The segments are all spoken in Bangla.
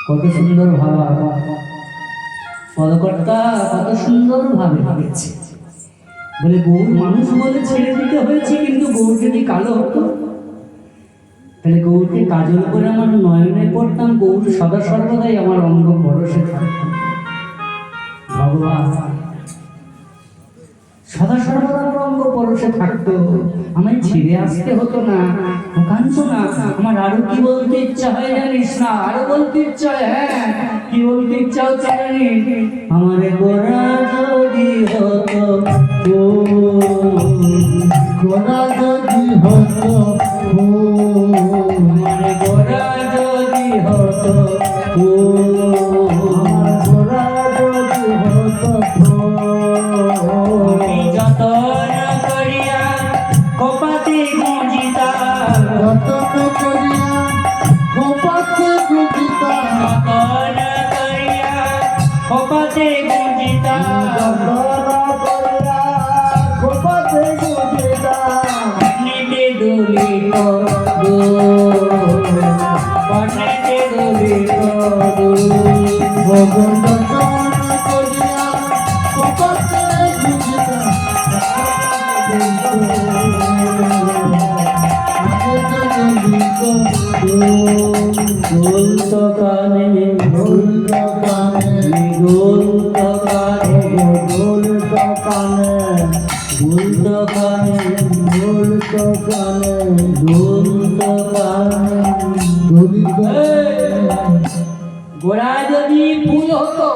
কত সুন্দর ভাবা, পদকর্তা কত সুন্দর ভাবে ভাবেছে। বলে গৌর মানুষ বলে ছেড়ে দিতে হয়েছে, কিন্তু গৌর যদি কালো হতো তাহলে গৌরকে কাজল করে আমার নয়নে পড়তাম, গৌর সদা সর্বদাই আমার অঙ্গ পরশে থাকতাম। ভগবান সদা সর্বদা আমার অঙ্গ পরশে থাকতো, আমায় ছেড়ে আসতে হতো না। কাঁদছো না, আমার আরো কি বলতে ইচ্ছা হয় জানিস না? আরো বলতে ইচ্ছা হয়। হ্যাঁ, কি বলতে ইচ্ছা হচ্ছে জানিস? আমার গোরা যদি হতো, গোরা যদি হতো, আমার গোরা যদি হতো, আমার গোরা যদি হতো, যতন করিয়া কপাতে গুঁজিতা, যতন করিয়া কপাতে গুঁজিতা, যতন করিয়া কপাতে গুঁজিতা, যতন করিয়া কপাতে গুঁজিতা, পটনেতে দলিত পটনেতে দলিত ভগবান করিয়া কপাতে গুঁজিতা, গোল তো কানে, গোল তো কানে, গোল তো কানে, গোল তো কানে, গোল তো কানে, গোল তো কানে, গোল তো কানে। গোড়া যদি ফুল হতো,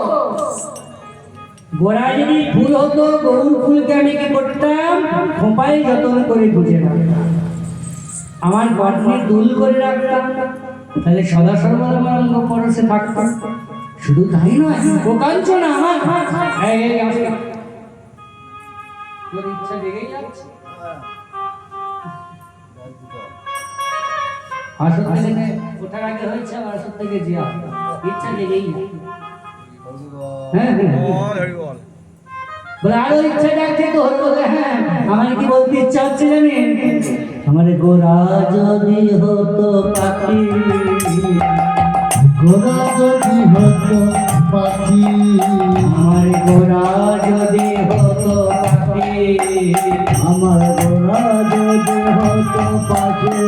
গোড়া যদি ফুল হতো, গরুর ফুলকে আমি কি করতাম? খোঁপায় যতন করে গুঁজে রাখতাম, আমার গঠনে দুল করে রাখতাম, তাহলে সদা সর্বদা আমার অঙ্গ পরশে থাকতাম। শুধু তাই নয়, ও কাঁদছো না আমার, তোর ইচ্ছা জেগেই যাচ্ছে। আসর থেকে ওঠার আগে হয়েছে, আবার আসর থেকে জিয়া ইচ্ছা জেগেই যাচ্ছে। হ্যাঁ বলে আরো ইচ্ছা যাচ্ছে তো হলো। হ্যাঁ, আমার কি বলতে ইচ্ছা হচ্ছে জানেন? আমার গোরা যদি হতো পাখি, গোরা যদি হতো পাখি, আমার গোরা যদি হতো পাখি, আমার গোরা যদি হতো পাখি।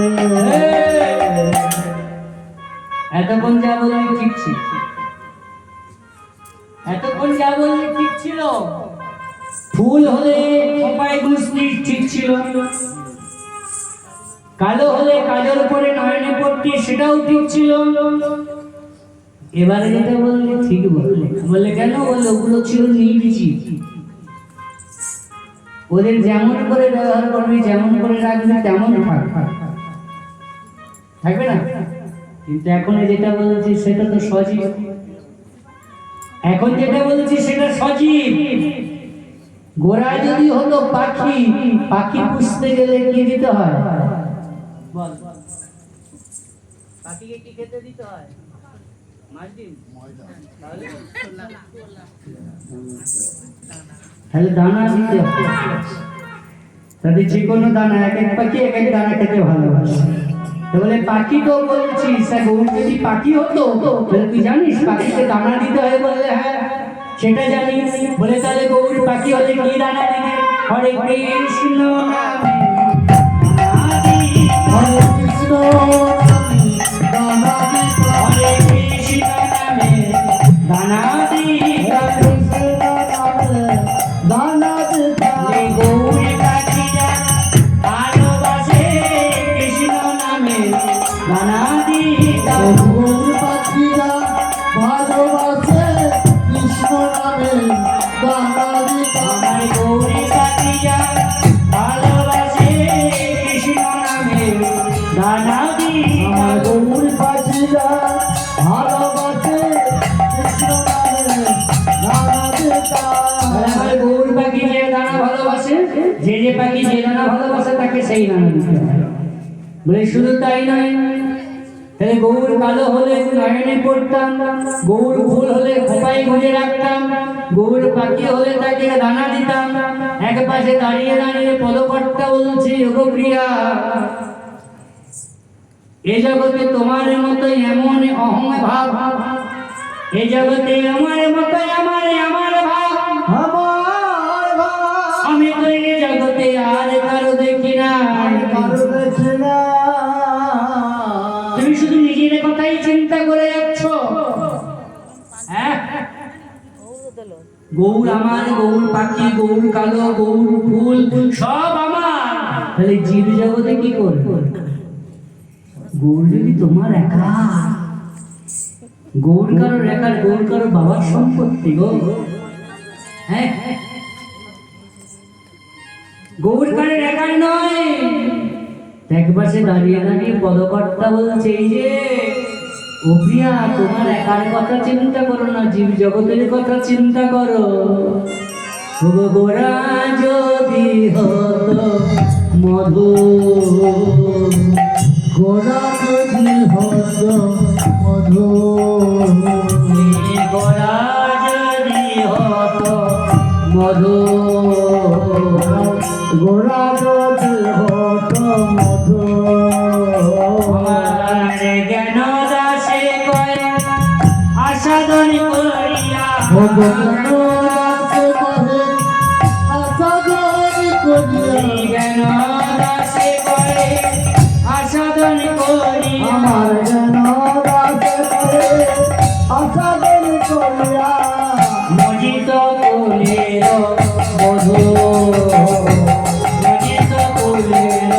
এতক্ষণ যা বললি ঠিক ছিল, এতক্ষণ যা বললি ঠিক ছিল। ফুল হলে খোঁপায় গুঁজলি ঠিক ছিল, কালো হলে কাজল করে নয়নে পড়তি সেটাও ঠিক ছিল। এবারে যেটা বললে ঠিক বললে। বললে কেন? বললে ওগুলো ছিল নির্জীব, ওদের যেমন করে ব্যবহার করবি, যেমন করে রাখবি, তেমন থাকবে না। কিন্তু এখন যেটা বলছি সেটা তো সজীব, এখন যেটা বলছি সেটা সজীব। গোড়া যদি হলো পাখি, পাখি পুষতে গেলে কি দিতে হয়? বল, পাখিকে কি খেতে দিতে হয়? মাছ ডিম, তাহলে দানা দিতে হয়। তাদের যে কোনো দানা, এক এক পাখি এক এক দানা খেতে ভালোবাসে। বলে পাখি তো বলছিস, গৌর যদি পাখি হতো তাহলে তুই জানিস পাখিকে দানা দিতে হয়? বললে হ্যাঁ সেটা জানি। বলে তাহলে গৌর পাখি হলে কি দানা দিবে? হরে কৃষ্ণ নামে হরে কৃষ্ণ দানা দিতে, হরে কৃষ্ণ নামে দানা দিতে, দানা দিতে। গৌর পাখিরা ভালোবাসে কৃষ্ণ নামে দানা দিতে, গৌর পাখিরা ভালোবাসে কৃষ্ণ নামে দানা দিতে। আমার গৌর পাখিরা ভালোবাসে কৃষ্ণ নামে দানা দিতে, আমার গৌর পাখিরা ভালোবাসে কৃষ্ণ নামে দানা দিতে। আমার গৌর পাখি যে দানা ভালোবাসে, যে যে পাখি যে দানা ভালোবাসে তাকে সেই দানা দিতে হয়। বলে শুধু তাই নয়, তাহলে গৌর কালো হলে নয়নে পড়তাম, গৌর ফুল হলে খোঁপায় গুঁজে রাখতাম, গৌর পাখি হলে তাকে দানা দিতাম। এক পাশে দাঁড়িয়ে দাঁড়িয়ে পদকর্তা বলছে, ওগো প্রিয়া, এ জগতে তোমার মতো এমন অহং ভাব এই জগতে আমার মতো আমার ভাব, আমি তো এই জগতে আর কারো দেখি না। তুমি শুধু নিজের কথাই চিন্তা করে যাচ্ছ। হ্যাঁ, গৌর আমার, গৌর পাখি, গৌর কালো, গৌর ফুল সব আমার, তাহলে জীব জগতে কি করবো? গৌর যদি তোমার একা, গৌর কারোর একার, গৌর কারোর বাবার সম্পত্তি গো। হ্যাঁ, গৌর কারোর একার নয়। এক পাশে দাঁড়িয়ে দাঁড়িয়ে পদকর্তা বলছে, এই যে ও প্রিয়া, তোমার একার কথা চিন্তা করো না, জীব জগতের কথা চিন্তা করো। গোরা যদি হতো মধু, গোরা যদি হতো মধু, গোরা যদি হতো মধু, গোরা যদি হতো মধু, জ্ঞান দাসে কয় আসাদন করিয়া, জ্ঞান দাসে কয় আসাদন করিয়া, আমার জ্ঞান দাসে কয় আসাদন করিয়া, মজিত কুলের মধু, মজিত কুলের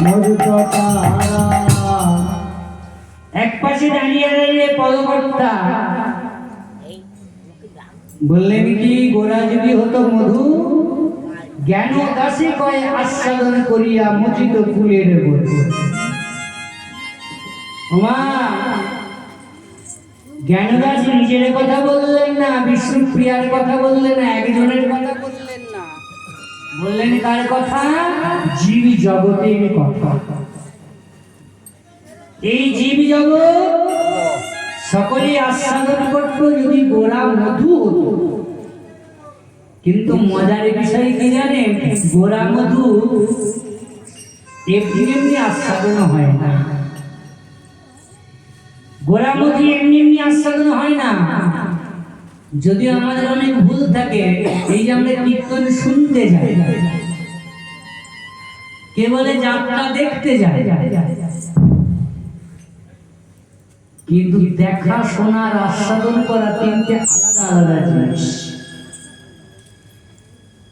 মধু, এক পাশে দাঁড়িয়ে দাঁড়িয়ে পদকর্তা বললেন কি, গোরা যদি হতো মধু, জ্ঞান দাসে কয় আস্বাদন করিয়া মুচিত ফুলের মধু। জ্ঞানদাস নিজের কথা বললেন না, বিষ্ণুপ্রিয়ার কথা বললেন না, একজনের কথা বললেন না, বললেন কার কথা? জীব জগতের কথা। এই জীব জগৎ সকলে আস্বাদন করত যদি গোরা মধু হতো। কিন্তু মজার বিষয় কি জানেন? গোরা মধু এমনি এমনি আস্বাদন হয় না, গোরা মধু এমনি এমনি আস্বাদন হয় না। যদিও আমাদের অনেক ভুল থাকে, এই যে আমরা কীর্তন শুনতে যাই, কে বলে যাত্রা দেখতে যায়, কিন্তু দেখা, শোনার, আস্বাদন করা তিনটে আলাদা আলাদা জিনিস।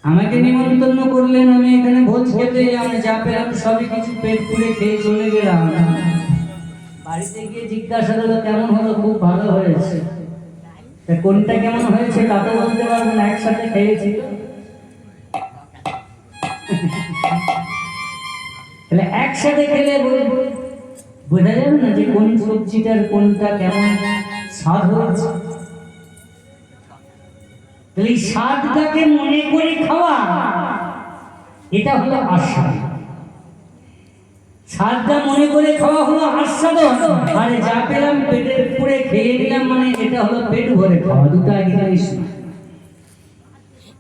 আমাকে নিমন্ত্রণ করলেন, আমি এখানে ভোজ খেতে, আমি যা পেলাম সবই কিছু পেট পুরে খেয়ে চলে গেলাম। বাড়িতে গিয়ে জিজ্ঞাসা করলো কেমন হলো, খুব ভালো হয়েছে। কোনটা কেমন হয়েছে তা তো বলতে পারবো না, একসাথে খেয়েছি। তাহলে একসাথে খেলে বোঝা যাবে না যে কোন সবজিটার কোনটা কেমন স্বাদ হয়েছে। তাহলে স্বাদটাকে মনে করে খাওয়া, এটা হলো আস্বাদন। স্বাদটা মনে করে খাওয়া হলো আস্বাদন, আর যা পেলাম পেটের পুরে খেয়ে নিলাম মানে এটা হলো পেট ভরে খাওয়া, দুটো একই জিনিস।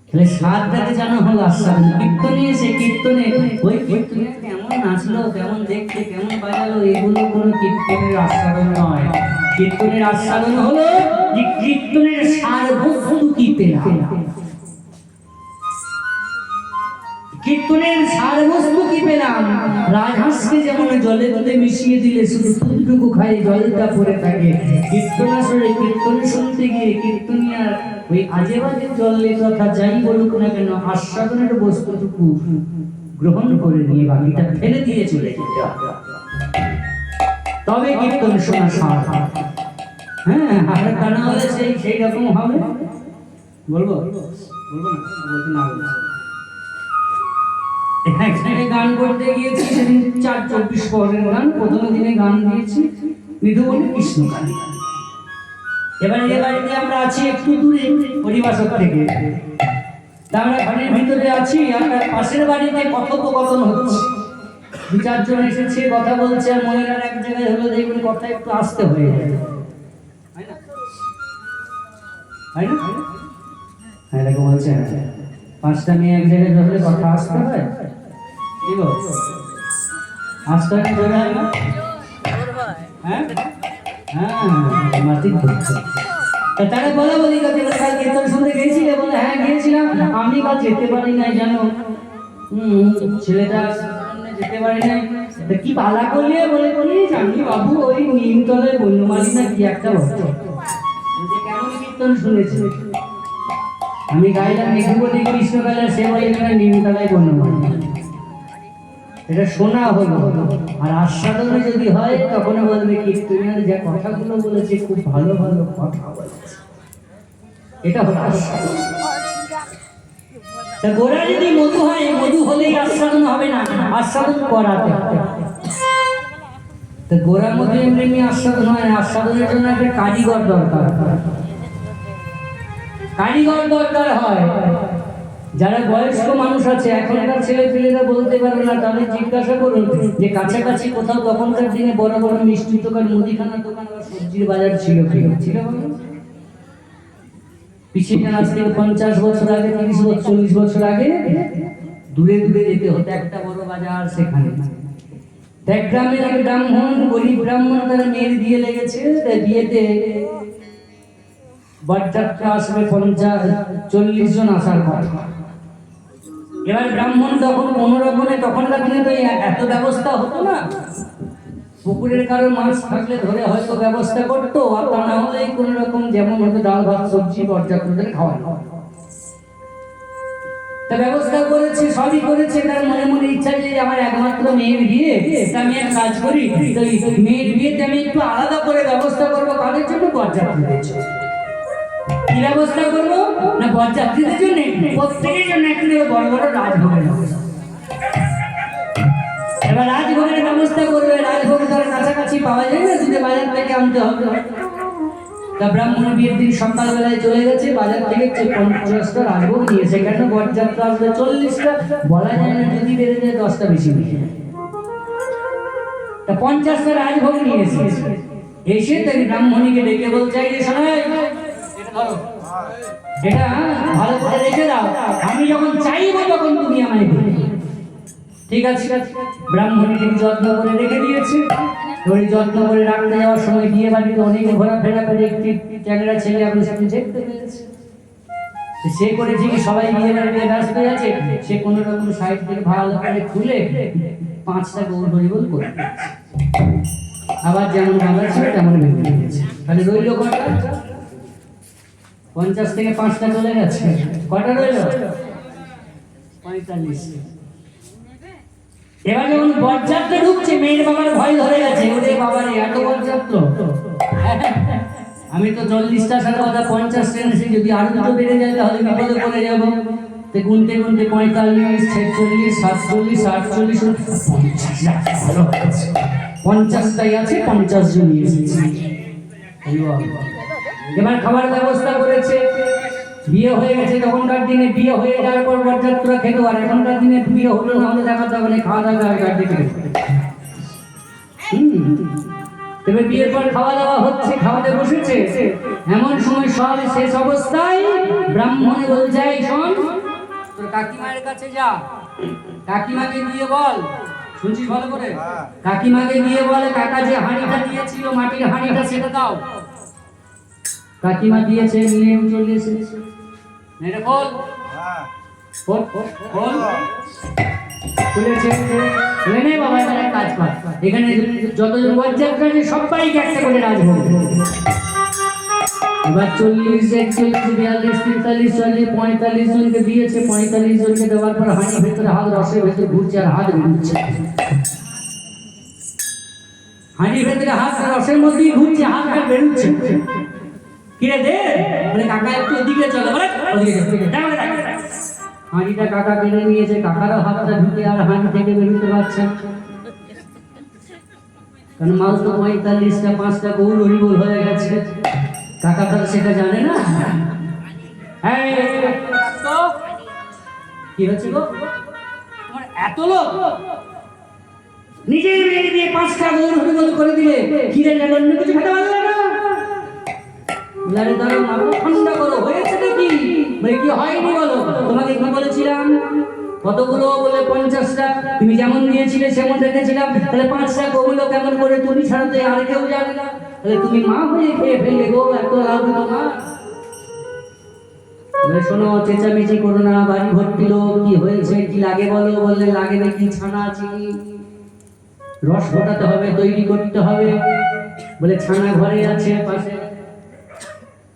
তাহলে স্বাদটাকে জানা হলো আস্বাদন। কীর্তনে এসে কীর্তনে ওই কীর্তনে কেমন নাচলো, কেমন দেখতে, কেমন বাজালো, এগুলো কোনো কীর্তনের আস্বাদন নয়। কীর্তনের আস্বাদন হলো যে কীর্তনের সারবস্তু কি পেলাম। কীর্তনের সারবস্তু কি পেলাম? রাজহাঁসকে যেমন জলে জলে মিশিয়ে দিলে শুধু দুধটুকু খাই, জলটা পড়ে থাকে। কীর্তন আসলে কীর্তন শুনতে গিয়ে কীর্তনিয়ার ওই আজে বাজে জলের কথা যাই বলুক না কেন, আস্বাদনের বস্তুটুকু গ্রহণ করে নিয়ে বাকিটা ফেলে দিয়ে চলে যেতে হবে, তবে কীর্তন শোনা সার। হ্যাঁ, আর তা না হলে সেই রকম হবে। বলবো বলবো না, বলতে না বলছি। গান করতে গিয়েছি সেদিন 4-24 পরের গান। প্রথম দিনে গান দিয়েছি মৃদুবনে কৃষ্ণকালী। এবার এই বাড়িতে আমরা আছি একটু দূরে হরিবাসক থেকে, আমরা ঘরের ভিতরে আছি। আর তার পাশের বাড়িতে কথোপকথন হচ্ছে, 2-4 জন এসেছে কথা বলছে, আর মহিলার এক জায়গায় হলো দেখবেন কথা একটু আসতে হয়ে যায়, তাই না? হ্যাঁ এরকম বলছে, 5টা মেয়ে এক জায়গায় ধরলে কথা আসতে হয়, কি গো আসতে হয় জোরে হয় না? হ্যাঁ হ্যাঁ মাটি ধরছে। তারা বলা বলি কাল কীর্তন শুনতে গিয়েছিলে? বলে হ্যাঁ গিয়েছিলাম, আমি কাল যেতে পারি নাই জানো। ছেলেটা যেতে পারি নাই, কি পালা করলে? বলে বলিস আমি বাবু ওই নিমতলায় বন্যমালী না কি একটা বলতো, কেমন কীর্তন শুনেছি আমি গাইলাম মৃদুবনে কৃষ্ণকালী, সে বলে এখানে নিমতলায় বন্যমালী। এটা শোনা হলো, আর আস্বাদনে যদি হয় তখন বলবে কীর্তনিয়ার যা কথাগুলো বলেছে খুব ভালো ভালো কথা বলেছে, এটা হলো আস্বাদন। তা গোড়া যদি মধু হয়, মধু হলেই আস্বাদন হবে না, আস্বাদন করাতে হবে। তা গোড়া মধু এমনি আস্বাদন হয় না, আস্বাদনের জন্য একটা কারিগর দরকার, কারিগর দরকার হয়। যারা বয়স্ক মানুষ আছে, এখনকার ছেলে পেলেরা বলতে পারবে না, তাদের জিজ্ঞাসা করুন যে কাছাকাছি কোথাও তখনকার দিনে বড় বড় মিষ্টি দোকান, মুদিখানার দোকান বা সবজির বাজার ছিল কি ছিল? পিছিয়ে আজ থেকে 50 বছর আগে, 30 বছর, 40 বছর আগে দূরে দূরে যেতে হতো একটা বড় বাজার, সেখানে এক গ্রামের এক ব্রাহ্মণ, গরিব ব্রাহ্মণ, তার মেয়ের বিয়ে লেগেছে। বিয়েতে বরযাত্রী আসবে 50-40 জন আসার কথা। এবার ব্রাহ্মণ তখন কোন রকমে, তখনকার দিনে তো এত ব্যবস্থা হতো না, পুকুরের কারো মাছ থাকলে ধরে হয়তো ব্যবস্থা করতো, আর তা না হলে কোন রকম যেমন হতো ডাল ভাত সবজি বরযাত্রীদের খাওয়ানো। তা ব্যবস্থা করেছে, সবই করেছে, তার মনে মনে ইচ্ছা যে আমার একমাত্র মেয়ের বিয়ে, আমি এক কাজ করি, মেয়ের বিয়েতে আমি একটু আলাদা করে ব্যবস্থা করবো। কাদের জন্য? বরযাত্রীদের জন্য। কি ব্যবস্থা করবো না, বরযাত্রীদের জন্য, প্রত্যেকের জন্য একটু বড় বড় রাজভোগের ব্যবস্থা। এবার রাজভোগের ব্যবস্থা করবে, রাজভোগ ধর কাছাকাছি পাওয়া যায় না, যদি বাজার থেকে আনতে হবে। তা ব্রাহ্মণ বিয়ের দিন সকালবেলায় চলে গেছে বাজার থেকে 50টা রাজভোগ নিয়েছে। কেন? বরযাত্রী আসবে 40টা, বলা যায় না, যদি বেড়ে যায় 10টা বেশি নিয়ে। তা 50টা রাজভোগ নিয়েছে। এসে তাই ব্রাহ্মণীকে ডেকে বলছে, এটা ভালো করে রেখে দাও, আমি যখন চাইবো তখন তুমি আমায় দেবে। ঠিক আছে, ব্রাহ্মণীকে যত্ন করে রেখে দিয়েছে। ওই যত্ন করে রাখতে যাওয়ার সময় বিয়ে বাড়িতে অনেকে ঘোরাফেরা করে একটি চ্যাংড়া ছেলে আপনি সামনে দেখতে পেয়েছে। সে করেছে কি, সবাই বিয়ে বাড়িতে ব্যস্ত আছে, সে কোন রকম সাইড থেকে ভালো করে খুলে 5টা গৌর হরিবোল করে আবার যেমন বাবা ছিল তেমন ভেঙে দিয়েছে। তাহলে রইল কটা? 50 থেকে 5টা চলে গেছে, কটা রইল? 45। এবার যখন বরযাত্রী ঢুকছে, মেয়ের বাবার ভয় ধরে গেছে, ওরে বাবারে এত বরযাত্রী, আমি তো 40টা আসার কথা, 50 ট্রেনে যদি আরো দুটো বেড়ে যায় তাহলে বিপদে পড়ে যাবো। তো গুনতে গুনতে 45, 46, 47, 48, 50টাই আছে, 50 জন এসেছে। এবার খাবার ব্যবস্থা করেছে, বিয়ে হয়ে গেছে। তখনকার দিনে বিয়ে হয়ে যাওয়ার পর বরযাত্রীরা খেত, আর এখনকার দিনে বিয়ে হলো না হলে দেখা যাবে না, খাওয়া দাওয়া হয় গাড়ি থেকে। তবে বিয়ের পর খাওয়া দাওয়া হচ্ছে, খাওয়াতে বসেছে, এমন সময় সব শেষ অবস্থায় ব্রাহ্মণে বলছে, শোন তোর কাকিমায়ের কাছে যা, কাকিমাকে গিয়ে বল, শুনছিস ভালো করে, কাকিমাকে গিয়ে বলে কাকা যে হাঁড়িটা দিয়েছিল, মাটির হাঁড়িটা, সেটা দাও। কাকিমা দিয়েছে, নিয়ে চলে এসেছে। এটা বল, বল বল, খুলেছে, এনে বাবা এখানে কাজ কর। এখানে যতজন বরযাত্রী আছে সবাইকে একটা করে রাজভোগ। এবার 40, 41, 42, 43, 44, 45 জনকে দিয়েছে। 45 জনকে দেওয়ার পর হাঁড়ির ভেতরে হাত, রসের ভেতরে ঘুরছে আর হাত বেরোচ্ছে। হাঁড়ির ভেতরে হাত, রসের মধ্যেই ঘুরছে, হাতটা বেরোচ্ছে। কিরে দে, বলে কাকা একটু ওদিকে চলো, বলে ওদিকে হাঁড়িটা কাকা কিনে নিয়েছে, কাকারও হাতটা ঢুকে আর হাঁড়ি থেকে বেরোতে পারছে না। কারণ মাল তো 45টা 5টা গৌর হরিবোল হয়ে গেছে, কাকা তার সেটা জানে না। কি হচ্ছে গো তোমার এত লোক? নিজের মেয়ে দিয়ে 5টা গৌর হরিবোল করে দিলে খিদে লাগে, অন্য কিছু খেতে পারলে না। ঠান্ডা করো, হয়েছে নাকি? বলে কি হয়নি বলো। তোমাকে কি বলেছিলাম? কতগুলো বলে 50টা। তুমি যেমন দিয়েছিলে সেমন রেখেছিলাম। তাহলে 5টা গৌলো কেমন করে তুমি ছাড়াতে আর কেউ জানে না? তাহলে তুমি মা হয়ে খেয়ে ফেললে গো, এত লাভ তোমার। শোনো, চেঁচামেচি করো না, বাড়ি ভর্তি লোক। কি হয়েছে, কি লাগে বলো। বললে লাগে নাকি ছানা চিনি, রস ফোটাতে হবে, তৈরি করতে হবে। বলে ছানা ঘরে আছে পাশে,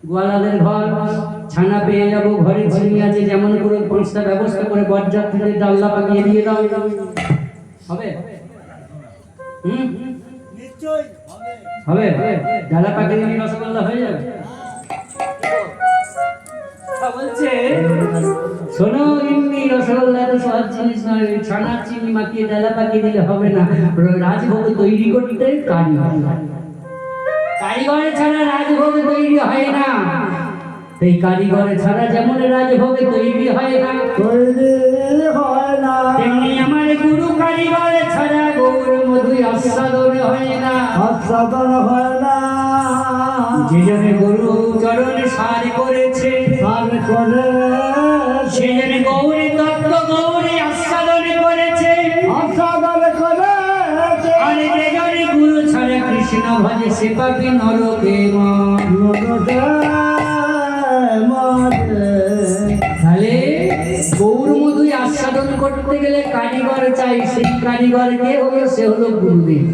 গোয়ালাদের ঘর, ছানা পেয়ে যাবো, ঘরে ঝিমি আছে, যেমন করে 5টা ব্যবস্থা করে বরযাত্রীদের ডাল্লা পাকিয়ে দিয়ে দাও। হবে? হবে ডালা পাকিয়ে দিলে রসগোল্লা হয়ে যাবে। বলছে শোনো এমনি রসগোল্লা তো সব জিনিস নয়, ছানার চিনি মাখিয়ে ডালা পাকিয়ে দিলে হবে না। রাজভোগ তৈরি করতে কারিগর ছাড়া রাজভোগ তৈরি হয় না। এই কারিগর ছাড়া যেমন রাজভোগ তৈরি হয় না, তেমনি আমার গুরু কারিগর ছাড়া গৌর মধু আস্বাদন হয় না। যে জনে গুরু চরণ সার করেছে, সে জনে গৌরী তত্ত্ব গৌরী আস্বাদন করেছে। আর যে জনে গুরু ছাড়া কৃষ্ণ ভজে সে পাবে নরকে। তাহলে গৌর মধুই আস্বাদন করতে গেলে কারিগর চাই, সেই কারিগর কে হলো? সে হলো গুরুদেব।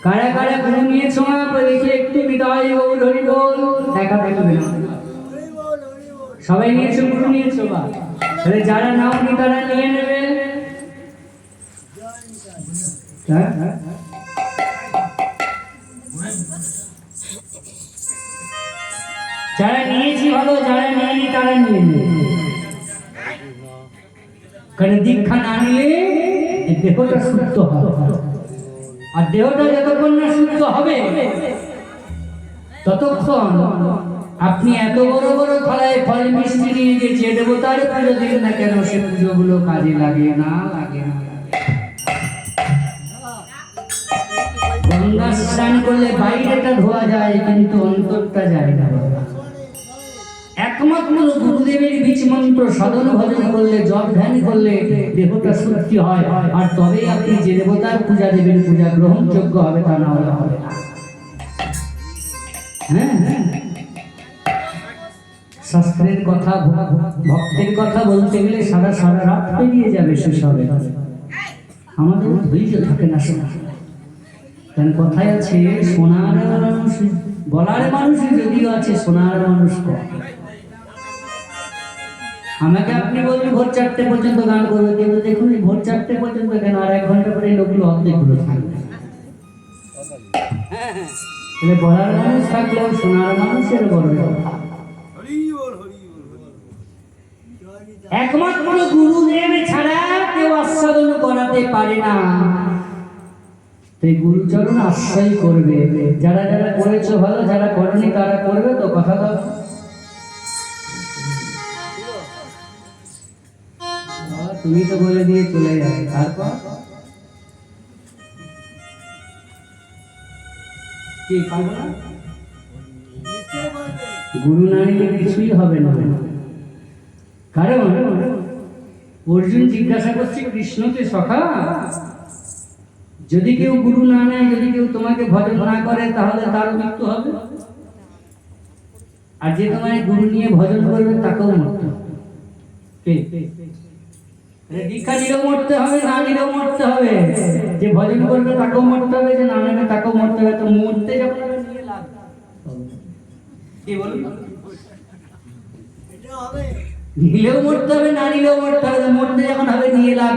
কারা কারা গুরু নিয়েছো দেখি একটু বিদায় গৌর হরি বল। দেখা থাকবে না, সবাই নিয়েছো, গুরু নিয়েছো বা? তাহলে যারা নাওনি তারা নিয়ে নেবে। যারা নিয়েছি ভালো, যারা নেয়নি তারা নিয়ে নেবে। কারণ দীক্ষা না নিলে দেহটা শুদ্ধ হবে, আর দেহটা যতক্ষণ না শুদ্ধ হবে ততক্ষণ আপনি এত বড় বড় থালায় ফল মিষ্টি নিয়ে যে যে দেবতার পুজো দিন না কেন, সে পুজোগুলো কাজে লাগে না, লাগে না। গঙ্গা স্নান করলে বাইরেটা ধোয়া যায়, কিন্তু অন্তরটা যায় না। একমাত্র গুরুদেবের বীজ মন্ত্র সাধন ভজন করলে, জপ ধ্যান করলে দেহটা শুদ্ধি হয়, আর তবে আপনি যে দেবতার পূজা দেবেন পূজা গ্রহণযোগ্য হবে, তা না হলে হবে না। হ্যাঁ হ্যাঁ, শাস্ত্রের কথা, ভক্তের কথা বলতে গেলে সারা সারা রাত পেরিয়ে যাবে, শেষ হবে। আমাদের ধৈর্য থাকে না শোনা। কারণ কথায় আছে সোনার মানুষ, বলার মানুষ যদিও আছে, সোনার মানুষ কম। আমাকে আপনি বলবেন ভোর 4টে পর্যন্ত গান করবে, কিন্তু দেখুন ভোর 4টে পর্যন্ত কেন, আর 1 ঘন্টা পরে লোকগুলো অর্ধেকগুলো থাকবে। বলার মানুষ থাকলেও সোনার মানুষের বড় কথা। একমাত্র গুরুদেব ছাড়া কেউ আস্বাদন করাতে পারে না। গুরুচরণ আশ্রয় করবে। যারা যারা করেছো ভালো, যারা করেনি তারা করবে তো, কথা দাও। তুমি তো বলে দিয়ে চলে যাবে, তারপর কি পারবো না? গুরু না নিলে কিছুই হবে না। কারণ অর্জুন জিজ্ঞাসা করছে কৃষ্ণকে, সখা যদি কেউ গুরু না নেয়, যদি কেউ তোমাকে ভজন না করে, তাহলে তার মৃত্যু হবে, আর যে তোমায় গুরু নিয়ে ভজন করবে তাকেও মরতে হবে। দীক্ষা নিলেও মরতে হবে, না নিলেও মরতে হবে। যে ভজন করবে তাকেও মরতে হবে, যে না নেবে তাকেও মরতে হবে। তো মরতে যখন নিয়ে লাভ কি বলুন, নিলেও মরতে হবে, না নিলেও মরতে হবে। মরতে যখন হবে নিয়ে লাভ।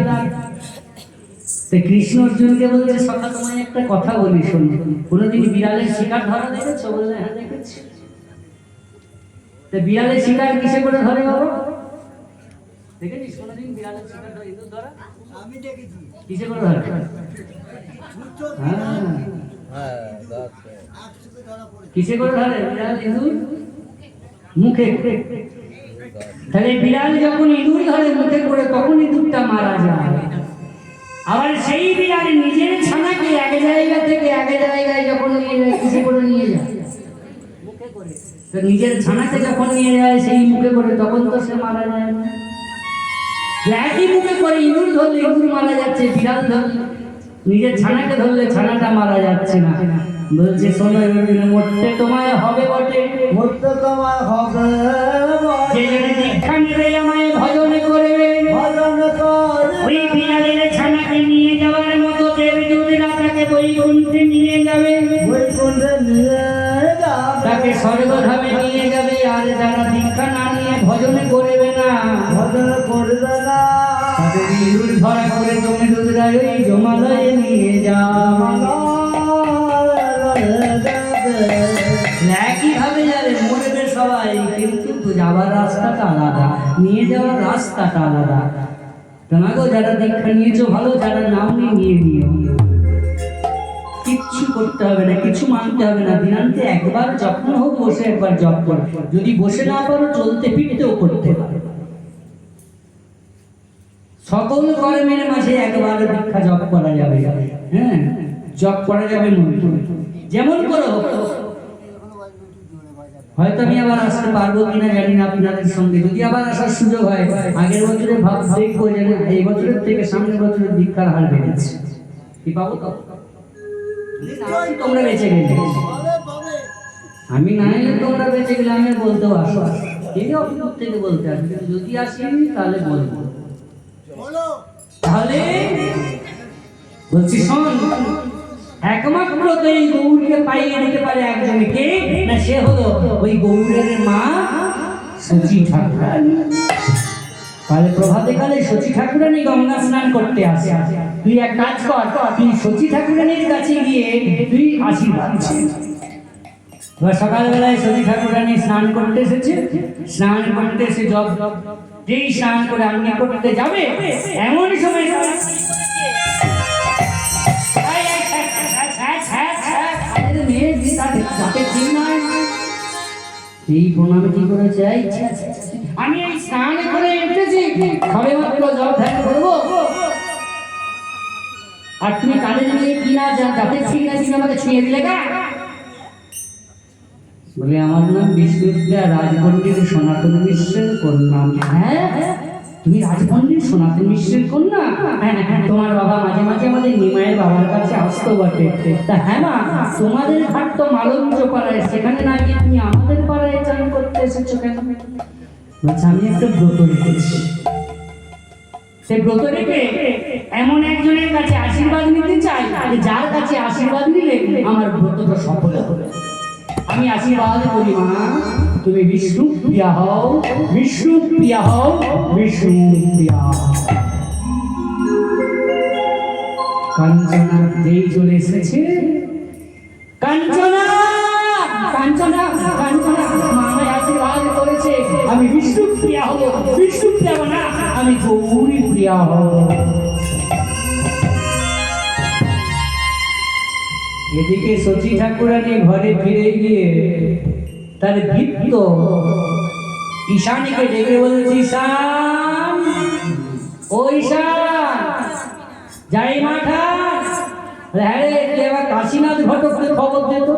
কৃষ্ণ অর্জুনকে বলছে, সখা তোমায় একটা কথা বলি শোনো, কোনোদিন বিড়ালের শিকার ধরা দেখেছো? বললে হ্যাঁ দেখেছি। তো বিড়ালের শিকার কিসে করে ধরে বাবা? দেখেছিস কোনোদিন বিড়ালের শিকার ধরে ইঁদুর ধরা? আমি দেখেছি। কিসে করে ধরে? কিসে করে ধরে বিড়াল ইঁদুর? মুখে। তাহলে বিড়াল যখন ইঁদুর ধরে মুখে করে তখন ইঁদুরটা মারা যায়। আবার সেই বিড়াল নিজের ছানাকে এক জায়গা থেকে এক জায়গায় যখন নিয়ে যায় কিসে করে নিয়ে যায়? মুখে করে। তো নিজের ছানাকে যখন নিয়ে যায় সেই মুখে করে তখন তো সে মারা যায় না। একই মুখে করে ইঁদুর ধরলে ইঁদুর মারা যাচ্ছে, বিড়াল ধরলে নিজের ছানাকে ধরলে ছানাটা মারা যাচ্ছে না। বলছে শোনো মরতে তোমায় হবে বটে, মরতে তোমায় হবে যে জনে দীক্ষা নেবে আমায় ভজন করবে, ভজন কর। ওই বিড়ালের ছানাকে নিয়ে যাওয়ার মতো দেবদূতরা তাকে বৈকুণ্ঠে নিয়ে যাবে, বৈকুণ্ঠে নিয়ে যাবে, তাকে স্বর্গধামে নিয়ে যাবে। আর যারা দীক্ষা না নিয়ে ভজন করবে না, ভজন করবে না, তাদের ইঁদুর ধরা করে তুমি দুধরা ওই জমালয়ে নিয়ে যাও। একইভাবে যাবে মরবে সবাই, কিন্তু যাওয়ার রাস্তাটা আলাদা, নিয়ে যাওয়ার রাস্তাটা আলাদা। তোমাকেও যারা দীক্ষা নিয়েছো ভালো, যারা নাম নিয়ে নিও, কিচ্ছু করতে হবে না, কিছু মানতে হবে না। দিনান্তে একবার যত্ন হোক বসে একবার জপ করো, যদি বসে না পারো চলতে ফিরতেও করতে হবে। সকল কর্মের মাঝে একবার দীক্ষা জপ করা যাবে। হ্যাঁ, জপ করা যাবে মন্ত্র যেমন করো। হয়তো আমি আবার আসতে পারবো কিনা জানি না আপনাদের সঙ্গে, যদি আবার আসার সুযোগ হয় আগের বছরে ভাব দেখবো যে এই বছরের থেকে সামনের বছরের দীক্ষার হার বেড়েছে, কি পাবো তো? তোমরা বেঁচে গেলে, আমি না এলে তোমরা বেঁচে গেলে আমি বলতেও আসো, এই অভিযোগ থেকে বলতে আসবে, যদি আসি তাহলে বলবো। তাহলে বলছি শোন, একমাত্র তো এই গৌরকে পাইয়ে দিতে পারে একজনকে, না সে হলো ওই গৌরের মা সচি ঠাকুরানী। তাহলে প্রভাতে কালে সচি ঠাকুরানী গঙ্গা স্নান করতে আসে, তুই এক কাজ কর, তুই সচি ঠাকুরানীর কাছে গিয়ে তুই আশীর্বাদ ছিল। সকালবেলায় সচি ঠাকুরানী স্নান করতে এসেছে, স্নান করতে এসে যেই স্নান করে আঙ্গি করতে যাবে এমন সময় এই প্রণাম কি করে চাই, আমি এই স্নান করে এসেছি, সবে মাত্র জল ধ্যান করবো, আর তুমি কানে নিয়ে কিনা যাতে ঠিক আছে আমাকে ছুঁয়ে দিলে গা। বলে আমার নাম বিষ্ণুপ্রিয়া রাজপণ্ডিত সনাতন মিশ্রের কন্যা। হ্যাঁ, তুমি রাজপণ্ডিত সনাতন মিশ্রের কন্যা? হ্যাঁ, তোমার বাবা মাঝে মাঝে আমাদের নিমায়ের বাবার কাছে আসতো বটে। তা হ্যাঁ মা, তোমাদের ঘাট তো মালঞ্চ পাড়ায়, সেখানে না গিয়ে তুমি আমাদের পাড়ায় চান করতে এসেছো কেন? বলছে আমি একটা ব্রত রেখেছি, সেই ব্রত রেখে এমন একজনের কাছে আশীর্বাদ নিতে চাই যার কাছে আশীর্বাদ নিলে আমার ব্রতটা সফল হবে। আমি আশীর্বাদ করি মা, তুমি বিষ্ণু প্রিয়া হও, বিষ্ণু প্রিয়া হও, বিষ্ণু প্রিয়া। কাঞ্চনা যেই চলে এসেছে, কাঞ্চনা কাঞ্চনা কাঞ্চনা মা আমায় আশীর্বাদ করেছে আমি বিষ্ণু প্রিয়া হব, বিষ্ণু প্রিয়া না আমি গৌরী প্রিয়া হব। এদিকে সচি ঠাকুরানী ঘরে ফিরে গিয়ে তার ভৃত্য ঈশানীকে ডেকে বলছি, ঈশান, ও ঈশান, যাই মাঠা। হ্যাঁ রে, এবার কাশীনাথ ঘটককে খবর দে তো।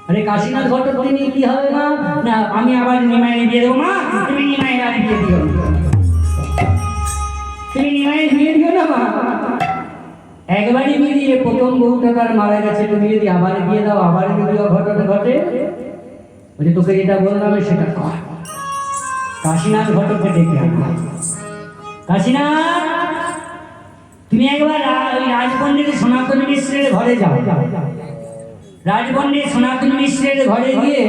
আরে কাশীনাথ ঘটক নিয়ে কি হবে মা? না আমি আবার নিমাইয়ে দিয়ে দেবো। মা তুমি নিমাইয়ে আর দিয়ে দিও, তুমি নিমাইয়ে দিয়ে দিও না মা। একবারই মিলিয়ে প্রথম বউটা তার মারা গেছে, তুমি যদি আবার দিয়ে দাও আবার যদি ঘটনা ঘটে, বলছে তোকে যেটা বললাম সেটা কর। কাশীনাথ ঘটককে ডেকে আনবে। কাশীনাথ, তুমি একবার ওই রাজপণ্ডিত সনাতন মিশ্রের ঘরে যাও। রাজপণ্ডিত সনাতন মিশ্রের ঘরে গিয়ে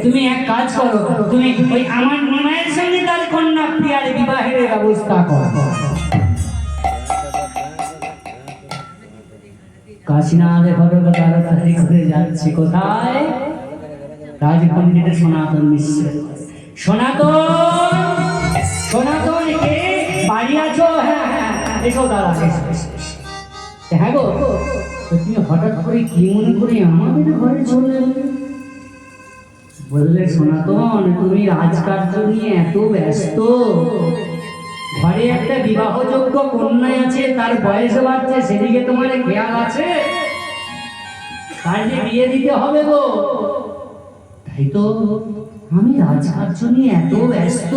তুমি এক কাজ করো, তুমি ওই আমার নিমায়ের সঙ্গে তার কন্যা প্রিয়ার বিবাহের ব্যবস্থা করো। কাশীনাথ ঘটক তাড়াতাড়ি করে যাচ্ছে কোথায়? রাজপণ্ডিতের সনাতন মিশ্র। সনাতন সনাতন কে বাড়ি আছো? হ্যাঁ হ্যাঁ এসো দাদা, এসো এসো। হ্যাঁ গো, তুমি হঠাৎ করে কি মনে করে আমাদের ঘরে চলে এলে? বললে সনাতন, তুমি রাজকার্য নিয়ে এত ব্যস্ত, ঘরে একটা বিবাহযোগ্য কন্যা আছে, তার বয়স বাড়ছে, সেদিকে তোমার খেয়াল আছে? তার যে বিয়ে দিতে হবে গো। তাই তো আমি রাজকার্য নিয়ে এত ব্যস্ত।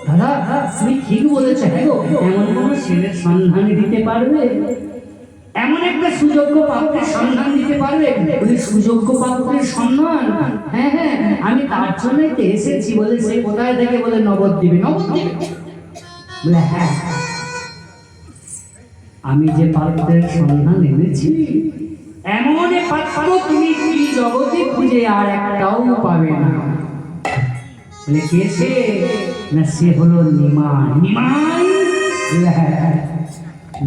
দাদা তুমি ঠিক বলেছো। হ্যাঁ গো, এমন কোন ছেলের সন্ধান দিতে পারবে? এমন একটা সুযোগ্য পাত্রের সন্ধান দিতে পারবে? বলে সুযোগ্য পাত্রের সন্ধান? হ্যাঁ হ্যাঁ, আমি তার জন্যই তো এসেছি। বলে সে কোথায় থেকে? বলে নবদ্বীপে। নবদ্বীপে? বলে হ্যাঁ, আমি যে পাত্রের সন্ধান এনেছি, এমন পাত্র তুমি কি জগতে খুঁজে আর একটাও পাবে না। বলে কে সে? না সে হলো নিমাই। নিমাই? বলে হ্যাঁ,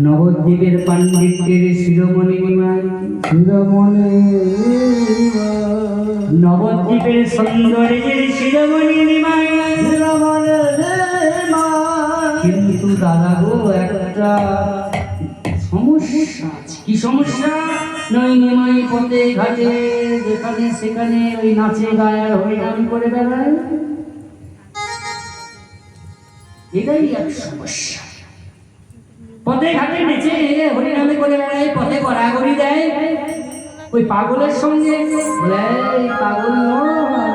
নবদ্বীপের পাণ্ডিত্যের শিরোমণি নিমাই। শিরোমণি নবদ্বীপের সৌন্দর্যের শিরোমণি নিমাই। শিরোমণি কিন্তু দাদা গো, একটা সমস্যা আছে। কি সমস্যা? নয় নিমাই পথে ঘাটে যেখানে সেখানে ওই নাচে গায়ে আর হরিনাম করে বেড়ায়, এটাই এক সমস্যা। পথে ঘাটে নেচে হরিনামে করে বেড়ায়, পথে গড়াগড়ি দেয় ওই পাগলের সঙ্গে। বলে এই পাগল নয়,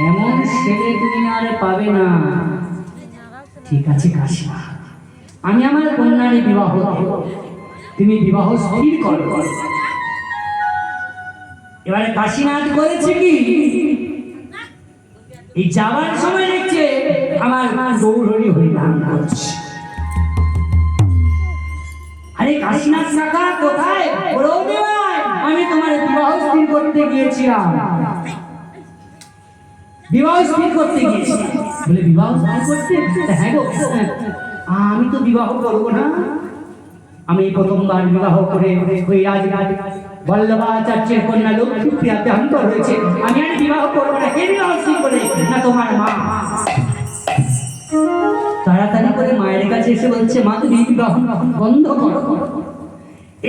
এমন ছেলে তুমি আর পাবে না। ঠিক আছে কাশিমা, আমি আমার কন্যার বিবাহ দেব, তুমি বিবাহ স্থির করো। এবারে কাশীনাথ করেছে কি, এই যাওয়ার সময় দেখছে আমার গৌরহরি হরিনাম করছে। আরে কাশীনাথ কাকা কোথায়? আমি তোমার বিবাহ স্থির করতে গিয়েছিলাম। বিবাহ স্থির করতে গিয়েছি? বলে বিবাহ স্থির করতে? হ্যাঁ গো, আমি তো বিবাহ করবো না। আমি প্রথমবার বিবাহ করে ওই রাজরাজ বল্লভাচার্যের কন্যা লক্ষ্মীপ্রিয়া দেহান্ত হয়েছে, আমি আর বিবাহ করবো না। কে বিবাহ স্থির করে? না তোমার মা। তাড়াতাড়ি করে মায়ের কাছে এসে বলছে, মা তুমি বিবাহ বন্ধ করো,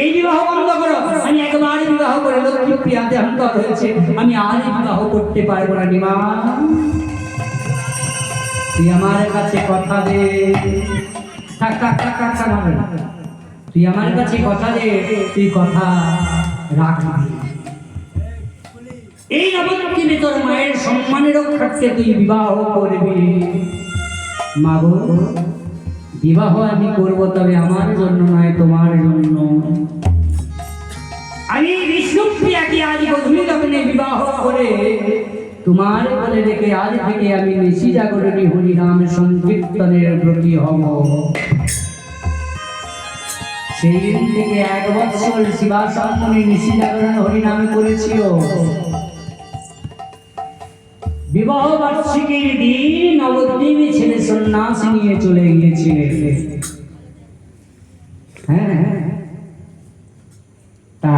এই বিবাহ বন্ধ করো। আমি একবার বিবাহ করে লক্ষ্মীপ্রিয়া দেহান্ত হয়েছে, আমি আর বিবাহ করতে পারবো না। নিমা তুই আমার কাছে কথা দে। থাক থাক থাক থাক থাক, হবে না। তুই আমার কাছে কথা দে, তুই কথা রাখবি। এই নবদ্বীপে তোর মায়ের সম্মানের রক্ষার্থে তুই বিবাহ করবি। মা গো, বিবাহ আমি করবো, তবে আমার জন্য নয়, তোমার জন্য। আমি বিষ্ণুপ্রিয়াকে আজ গভীর লগ্নে বিবাহ করে তোমার বলে রেখে আজ থেকে আমি নিশি জাগরণী হরিনাম সংকীর্তনের ব্রতী হব। সেই দিন থেকে 1 বছর শিবাসম্মনে নিশি জাগরণ হরিনামে করেছিল। বিবাহ বার্ষিকীর দিন নবদ্বীপে ছেলে সন্ন্যাস নিয়ে চলে গিয়েছিলেন। হ্যাঁ হ্যাঁ, তা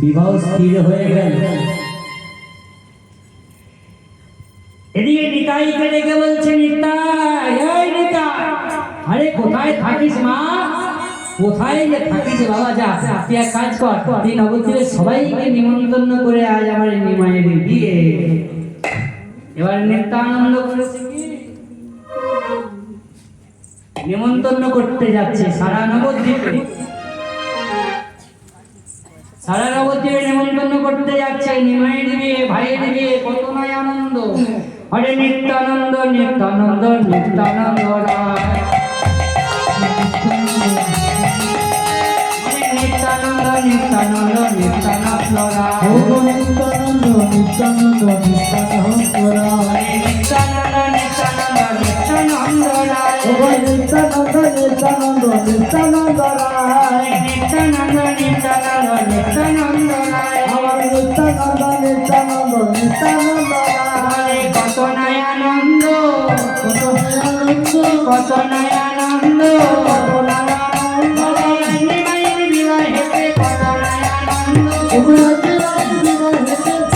বিবাহ স্থির হয়ে গেল। এদিকে নিতাইকে ডেকে বলছে, নিতাই, এই নিতাই, আরে কোথায় থাকিস মা? কোথায় যে থাকিস বাবা? যা তুই এক কাজ কর, তুই নবদ্বীপের সবাইকে নিমন্ত্রণ করে আজ আমার নিমাইয়ের বিয়ে। এবার নিত্যানন্দ করেছে কি, নিমন্ত্রণ করতে যাচ্ছে সারা নবদ্বীপে। সারা নবদ্বীপে নিমন্ত্রণ করতে যাচ্ছে নিমাইয়ের বিয়ে, ভাইয়ের বিয়ে, কত নয় আনন্দ। হরে নিত্যানন্দ নিত্যানন্দ নিত্যানন্দ রায়, নিত্যানন্দ নিত্যানন্দ নিত্যানন্দ রায়, নিত্যানন্দ নিত্যানন্দ নিত্যানন্দ রায়, নিত্যানন্দ নিত্যানন্দ নিত্যানন্দ রায়, নিত্যানন্দ নিত্যানন্দ নিত্যানন্দ রায়, নিত্যানন্দ নিত্যানন্দ নিত্যানন্দ রায়, আমার নিত্যানন্দ নিত্যানন্দ নিত্যানন্দ রায়। কত নয় আনন্দ, কত আনন্দ, কত নয় আনন্দ, কত আনন্দ, নিমাইয়ের বিবাহেতে কত নয় আনন্দ। বিবাহেতে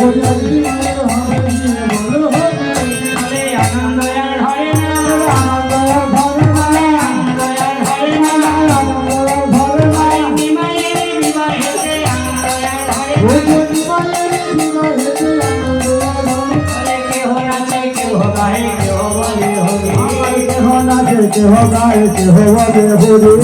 হরি মায়ের হবে দিয়ে বলো হরি বলে আনন্দ আর ধরে না, আনন্দ আর ধরে না আনন্দ আর ধরে না, আনন্দ আর ধরে না নিমাইয়ের বিবাহেতে আনন্দ আর ধরে না। ওই যে মায়ের বিবাহেতে আনন্দ আর ধরে বলে কেহ নাচে কেহ গায়ে কেহ বলে হরি, আমার কেহ নাচে কেহ গায়ে কেহ বলে হরি বলে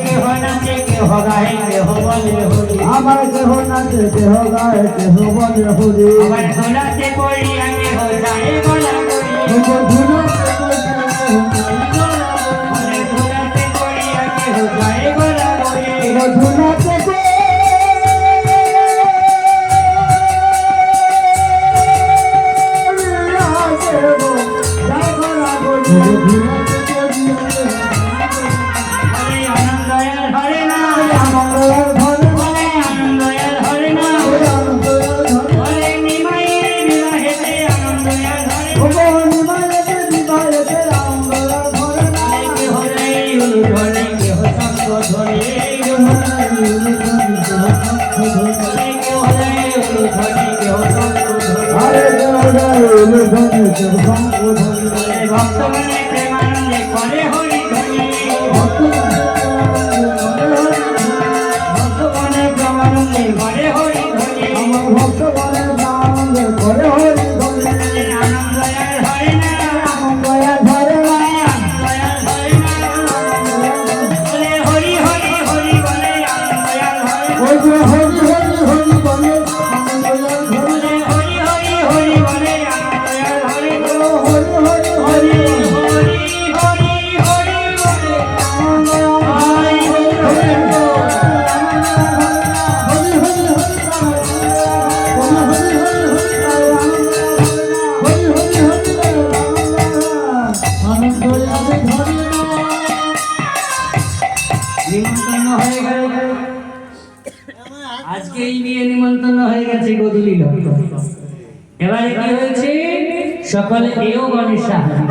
কেহ নাচে কেহ গায়ে কেহ বলে হরি, আমার কেহ নাচে কেহ গায়ে কেহ বলে হরি আবার দোলাতে পড়িয়া কেহ যায় গলা করি, বলে দোলাতে পড়িয়া কেহ যায় গলা করি, বলে আনন্দ আর ধরে না, বলে আনন্দ আর ধরে না, বলে নিমাইয়ের বিবাহেতে আনন্দ আর ধরে না। বলে কেহ রে উলু ধরে কেহ শঙ্খ ধরে, বলে কেহ রে উলু ধরে কেহ শঙ্খ ধরে, বলে ভক্তগণে প্রেমানন্দে করে হরি ধ্বনি, ভক্তগণে প্রেমানন্দে করে হরি ধ্বনি, বলে আনন্দ আর ধরে না, বলে আনন্দ আর ধরে না, বলে হরি হরি হরি বলে আনন্দ আর ধরে না, বলে হরি হরি হরি বলে আনন্দ আর ধরে না, হরি হরি হরি হরি বলে আনন্দ আর ধরে না। নিমন্ত্রণ হয়ে গেল, আজকে এই বিয়ে নিমন্ত্রণ হয়ে গেছে গোধূলি। এবারে কি হয়েছে, সকল এও গণেশা হাজির।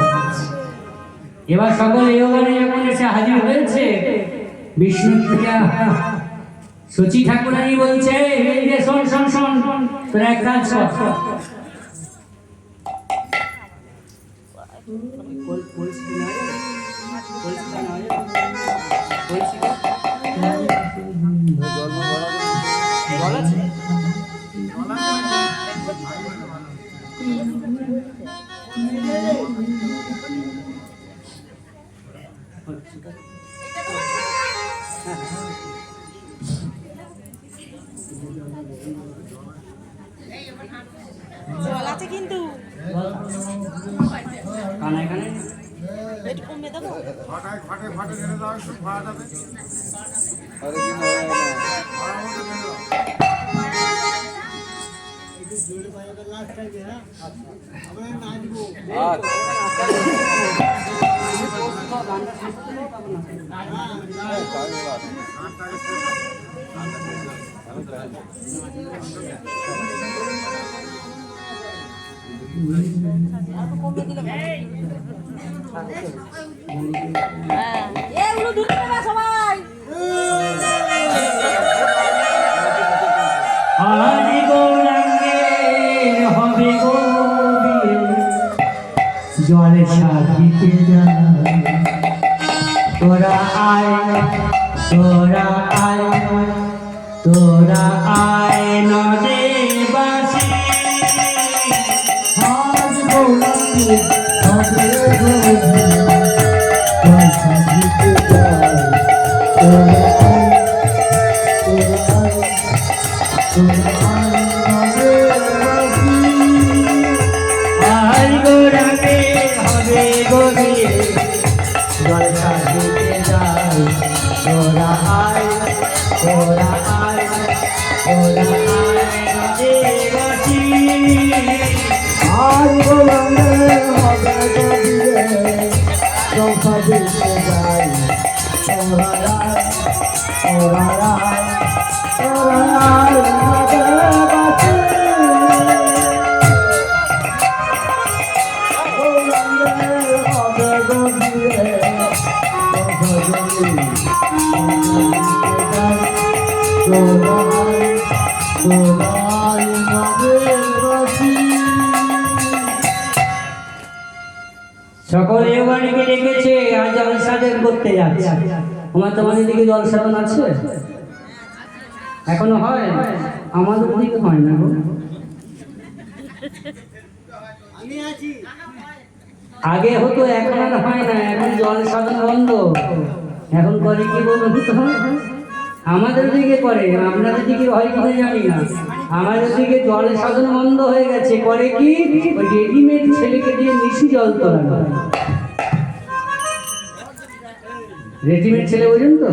এবার সকল এও গণেশা হাজির হয়েছে, বিষ্ণুপ্রিয়া সচি ঠাকুরানী বলছে এই যে শোন শোন শোন, তোরা এক কাজ কর, জল আছে কিন্তু কানায় কানায় একটু কমে দেবো। কমে দিলে হ্যাঁ এগুলো ধুতে না সবাই। হরি গৌরাঙ্গের হবে গো বিয়ে, জলে সাজিতে যায়, তোরা আয় তোরা আয় তোরা আয় নদে বাসি, আজ গৌরাঙ্গে হবে গো জল সাজিতে যায়, তোরা আয় আর গোরাকে হবে গভীরে জলসা দিতে যাই তোরা আয় তোরা আয় তোরা আয় দেবাসী আর গোলামে হবে গভীরে জলসা দিতে যাই তোরা আয় তোরা আয় তোরা আয় দেবাসী গোলামে হবে গভীরে জলসা দিতে যাই তোরা আয় তোরা আয় দেবাসী সকল এবারকে ডেকেছে আর জলসাদের করতে যাচ্ছে তোমাদের দিকে জলসাধন আছে এখনো হয় আমাদের দিকে হয় না গো আগে হতো এখন আর হয় না এখন জলসাধন বন্ধ এখন করে কি বলুন তো আমাদের দিকে করে আপনাদের দিকে হয় কিনা জানি না আমাদের দিকে জল সাধন বন্ধ হয়ে গেছে করে কি ওই রেডিমেড ছেলেকে দিয়ে মিশি জল তোলানো রেডিমেড ছেলে বোঝেন তো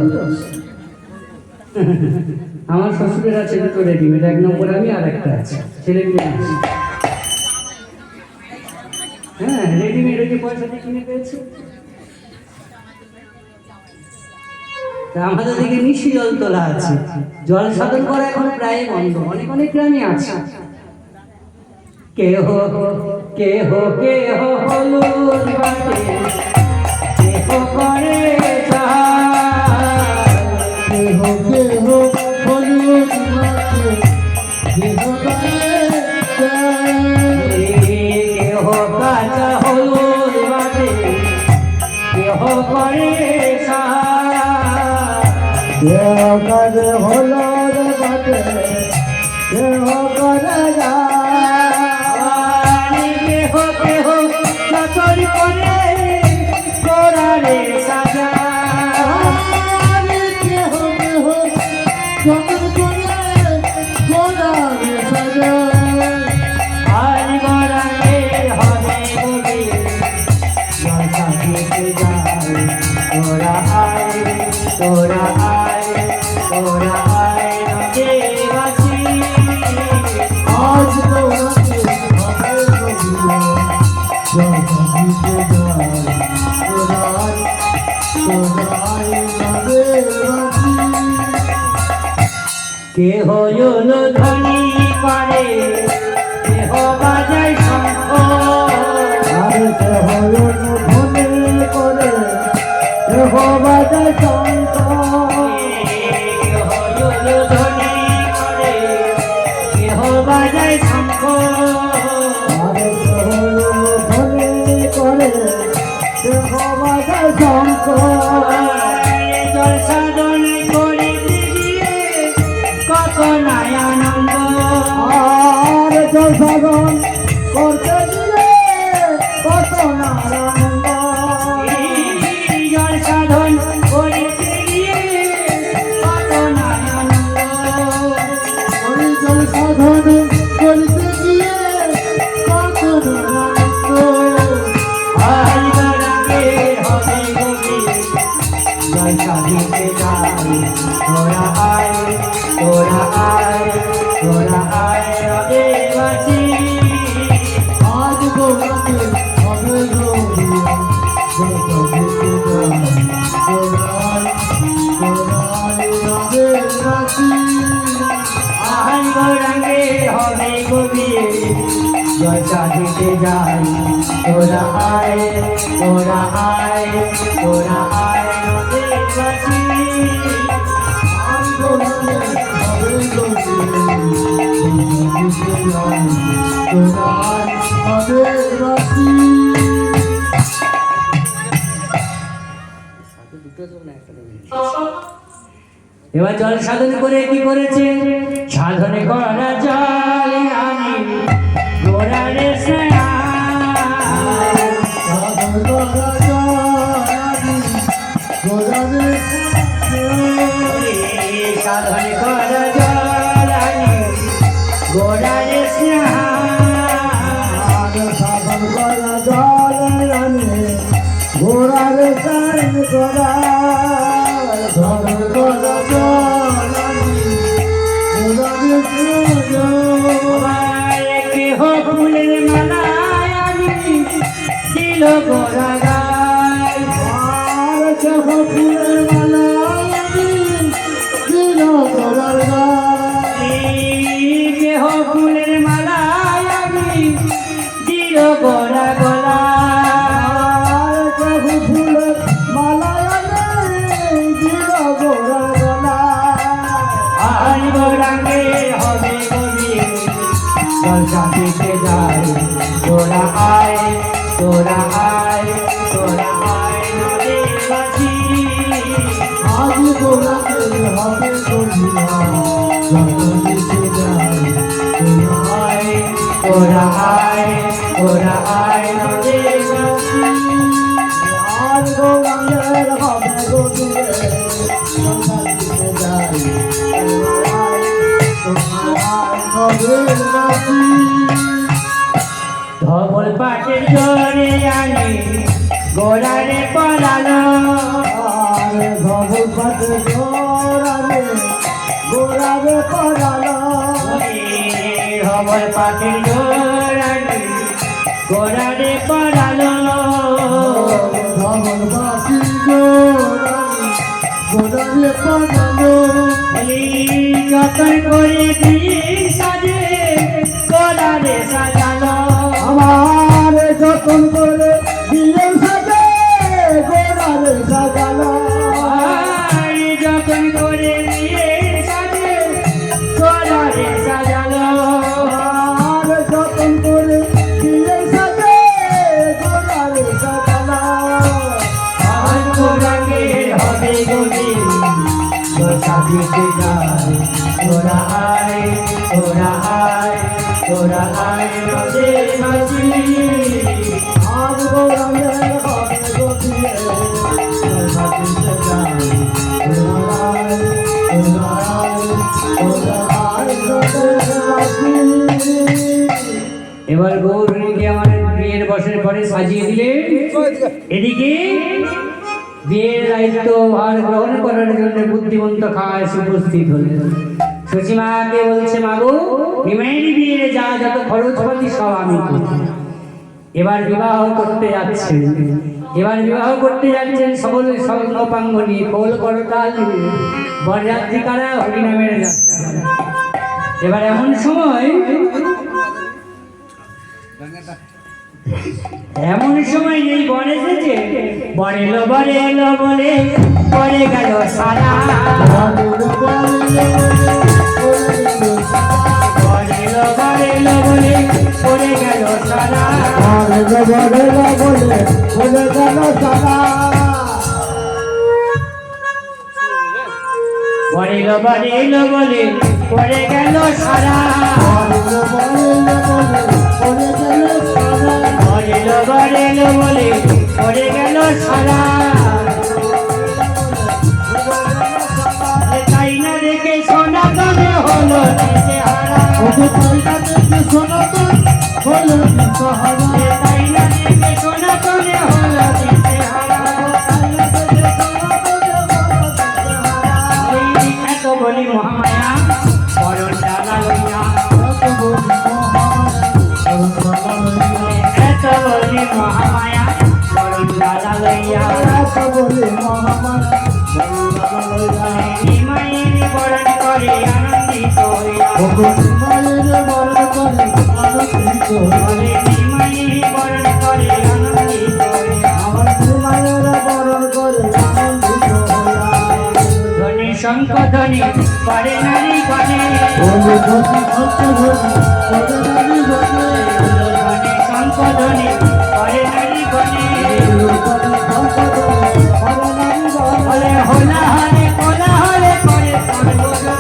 আমার শ্বশুরের আছে দুটো রেডিমেড এক নম্বর আমি আর একটা আছে ছেলে মিলে নিচ্ছি। হ্যাঁ রেডিমেড ওই যে পয়সা দিয়ে কিনে পেয়েছে তা আমাদের দিকে মিশি জল তোলা আছে জল সাধন করা এখন প্রায় বন্ধ অনেক অনেক গ্রামে আছে কেহ কেহ কেহ হলুদ বাটে কেহ করে কেহ কেহ হলুদ মাখে কেহ করে কেহ কাঁচা হলুদ বাটে কেহ করে কেহ করে হলুদ বাটে কেহ করে কেহ কেহ চাকরি করে করারে সাজা কেহ কেহ যতন করে গোলামে সাজা আর গড়ালে হবে বলে জলসা দিতে যায় তোরা আয় তোরা আয় তোরা আয় দেবাসী আজ গোলামে হবে গভীরে জলসা দিতে যায় তোরাই তোরাই দেবাসী কেহ হল ধনী করে কেহ বাজায় শঙ্খ আর কেহ ধনে করে কেহ বাজায় শঙ্খ কেহ হল ধনী করে কেহ বাজায় শঙ্খ আর কেহ ধনে করে কেহ বাজায় শঙ্খ জল সাধন করিতে গিয়ে কত নাই আনন্দ আর জল সাধন করতে গিয়ে কত নারায়ণ জল সাধন করিতে গিয়ে কত নাই আনন্দ ওই জল সাধন করতে গিয়ে কত নারায়ণ আর গড়াকে হবে গভীরে জলসা দিতে যাই তোরা আয় তোরা আয় তোরা আয় দেবাসী আজ গোলামে হবে গভীরে জলসা দিতে যাই তোরাই তোরাই দেবাসী আহান গড়াকে হবে গভীরে জলসা দিতে যাই তোরা আয় তোরা আয় তোরা আয় দেবাসী আজ গোলামে হবে গভীরে জলসা দিতে যাই তোরাই দেবাসী এবার জল সাধন করে কি করেছে সাধনে করা জল আমি গোড়ারে সাধনে করা জল আমি আমার কেহ ফুলের মালায় আমি দিল গোরা গায় আর কেহ ফুলের মালা দিল গোড়ার গায় কেহ ফুলের মালায় আমি দিল গোরা গলা আর কেহ ফুলের মালা দিল গোড়ার গলায় আর গোরাঙ্গে হবে কবি জলসা দিতে যায় তোরা আয় তোরা আয় তোরা আয় নদীবাসী আজ গোড়াতে হবে গভীরা জগতে যায় আয় তোরা আয় তোরা আয় নদীবাসী আর গোড়াঙ্গের হবে গভীরে জগতে যায় ধবল পাটের জোরে আনি গোড়ারে পলালো আর ধবল পাতে গোড়ারে গোড়ারে পড়ালো ধবল পাটের জোরানি গোড়ারে পলালো ধবল পাতি গোড়ারে গোড়ারে পড়ালো বলি যতন করে দিন সাজে গোড়ারে সাজালো আমার যতন করে দিলেন সাজে গোড়ারে সাজালো যতন করে দিন সাজে গোড়ারে সাজালো আর যতন করে দিলেন সাজে গোড়ারে সাজালো আর গোড়াকে হবে গভীর দশা দিতে যায় তোরা আয় তোরা আয় তোরা আয় রোদে মাঝি আর গোড়াঙ্গের হবে গভীরে সাজিতে যায় গোড়ায় গোড়ায় গোড়ায় গোড়ায় এবার গৌরীকে আমার বিয়ের বছর পরে সাজিয়ে দিলে এদিকে বিয়ের দায়িত্ব ভার গ্রহণ করার জন্য বুদ্ধিমন্ত খায় উপস্থিত হলেন সচিমাকে বলছে মাগো নিমাইনি বিয়ের যা যত খরচপাতি সব আমি করব। এবার বিবাহ করতে যাচ্ছেন সকল স্বর্ণপাঙ্গ নিয়ে খোল করতাল বরযাত্রীকারা হরিনামের যাত্রা এবার এমন সময় এই বর এসেছে বরেলো বলে পড়ে গেল সারা বরেলো বলে পড়ে গেল সারা বরেলো বলে পড়ে গেল সারা বরেলো বলে পড়ে গেল সারা তাই না দেখে সনাতনে হলো দিশেহারা তাই না দেখে সনাতনে হলো দিশেহারা এত বলি মহামায়া বরণ ডালা লইয়া এত বলি মহামায়া বরণ ডালা লইয়া নিমাইয়ের বরণ করে আনন্দিত হইয়া বলে নিমাইয়ের বরণ করে আনন্দিত হইয়া ধ্বনি শঙ্খ ধ্বনি করে নারী গণে ধ্বনি শঙ্খ ধ্বনি করে নারী গণে বলে হোলা হলে কোলা হলে করে হোলা